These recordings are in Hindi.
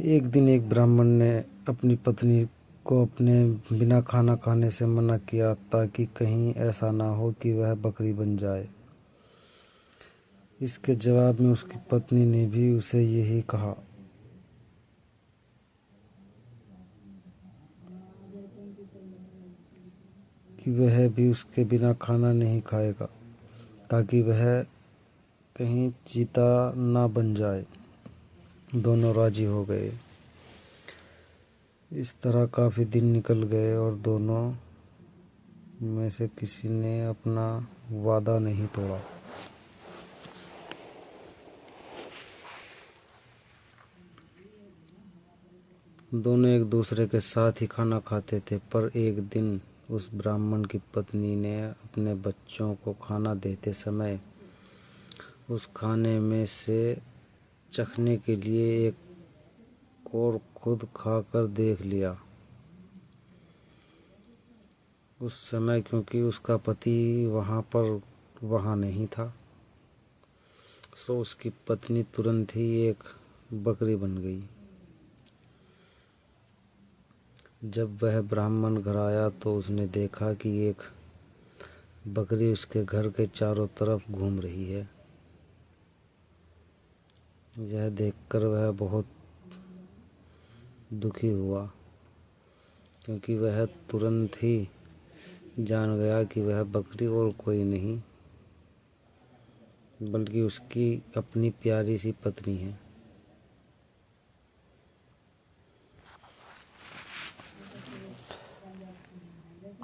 एक दिन एक ब्राह्मण ने अपनी पत्नी को अपने बिना खाना खाने से मना किया ताकि कहीं ऐसा ना हो कि वह बकरी बन जाए। इसके जवाब में उसकी पत्नी ने भी उसे यही कहा कि वह भी उसके बिना खाना नहीं खाएगा ताकि वह कहीं चीता ना बन जाए। दोनों राजी हो गए। इस तरह काफ़ी दिन निकल गए और दोनों में से किसी ने अपना वादा नहीं तोड़ा। दोनों एक दूसरे के साथ ही खाना खाते थे, पर एक दिन उस ब्राह्मण की पत्नी ने अपने बच्चों को खाना देते समय उस खाने में से चखने के लिए एक और खुद खाकर देख लिया। उस समय क्योंकि उसका पति वहाँ नहीं था, सो उसकी पत्नी तुरंत ही एक बकरी बन गई। जब वह ब्राह्मण घर आया तो उसने देखा कि एक बकरी उसके घर के चारों तरफ घूम रही है। यह देखकर वह बहुत दुखी हुआ क्योंकि वह तुरंत ही जान गया कि वह बकरी और कोई नहीं बल्कि उसकी अपनी प्यारी सी पत्नी है।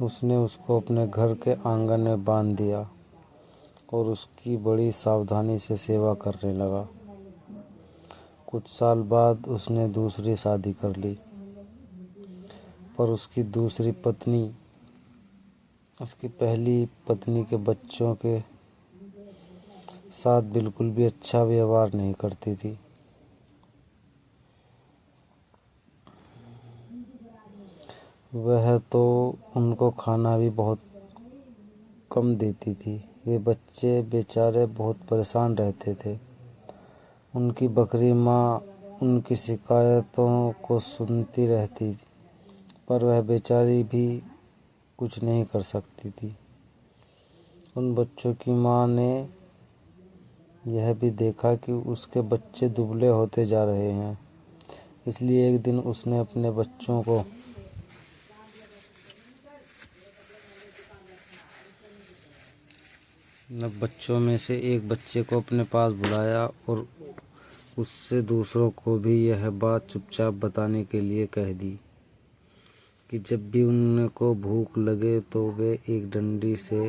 उसने उसको अपने घर के आंगन में बांध दिया और उसकी बड़ी सावधानी से सेवा करने लगा। कुछ साल बाद उसने दूसरी शादी कर ली, पर उसकी दूसरी पत्नी उसकी पहली पत्नी के बच्चों के साथ बिल्कुल भी अच्छा व्यवहार नहीं करती थी। वह तो उनको खाना भी बहुत कम देती थी। वे बच्चे बेचारे बहुत परेशान रहते थे। उनकी बकरी माँ उनकी शिकायतों को सुनती रहती, पर वह बेचारी भी कुछ नहीं कर सकती थी। उन बच्चों की माँ ने यह भी देखा कि उसके बच्चे दुबले होते जा रहे हैं, इसलिए एक दिन उसने अपने बच्चों में से एक बच्चे को अपने पास बुलाया और उससे दूसरों को भी यह बात चुपचाप बताने के लिए कह दी कि जब भी उनको भूख लगे तो वे एक डंडी से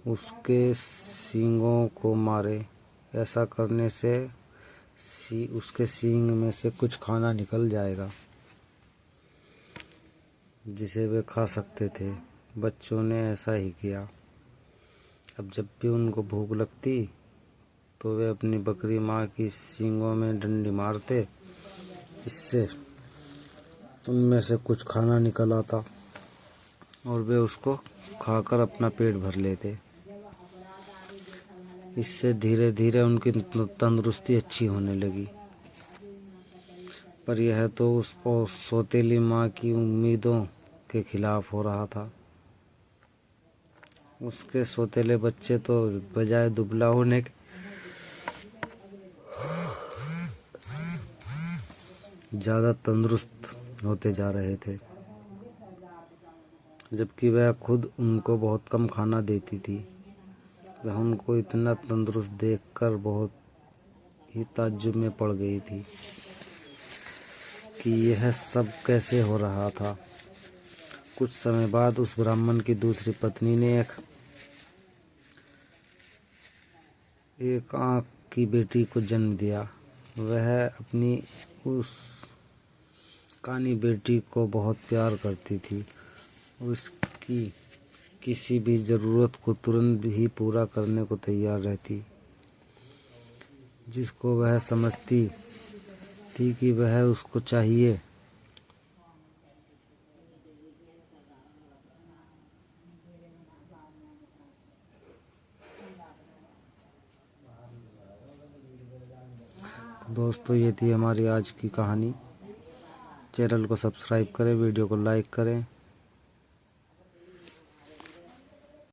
उसके सींगों को मारे। ऐसा करने से उसके सींग में से कुछ खाना निकल जाएगा जिसे वे खा सकते थे। बच्चों ने ऐसा ही किया। अब जब भी उनको भूख लगती तो वे अपनी बकरी माँ की सींगों में डंडी मारते। इससे उनमें से कुछ खाना निकल आता और वे उसको खाकर अपना पेट भर लेते। इससे धीरे धीरे उनकी तंदुरुस्ती अच्छी होने लगी। पर यह तो उस सौतेली माँ की उम्मीदों के खिलाफ हो रहा था। उसके सौतेले बच्चे तो बजाय दुबला होने के ज़्यादा तंदुरुस्त होते जा रहे थे, जबकि वह खुद उनको बहुत कम खाना देती थी। वह उनको इतना तंदुरुस्त देखकर बहुत ही ताज्जुब में पड़ गई थी कि यह सब कैसे हो रहा था। कुछ समय बाद उस ब्राह्मण की दूसरी पत्नी ने एक आँख की बेटी को जन्म दिया। वह अपनी उस कानी बेटी को बहुत प्यार करती थी। उसकी किसी भी ज़रूरत को तुरंत ही पूरा करने को तैयार रहती, जिसको वह समझती थी कि वह उसको चाहिए। दोस्तों ये थी हमारी आज की कहानी। चैनल को सब्सक्राइब करें, वीडियो को लाइक करें।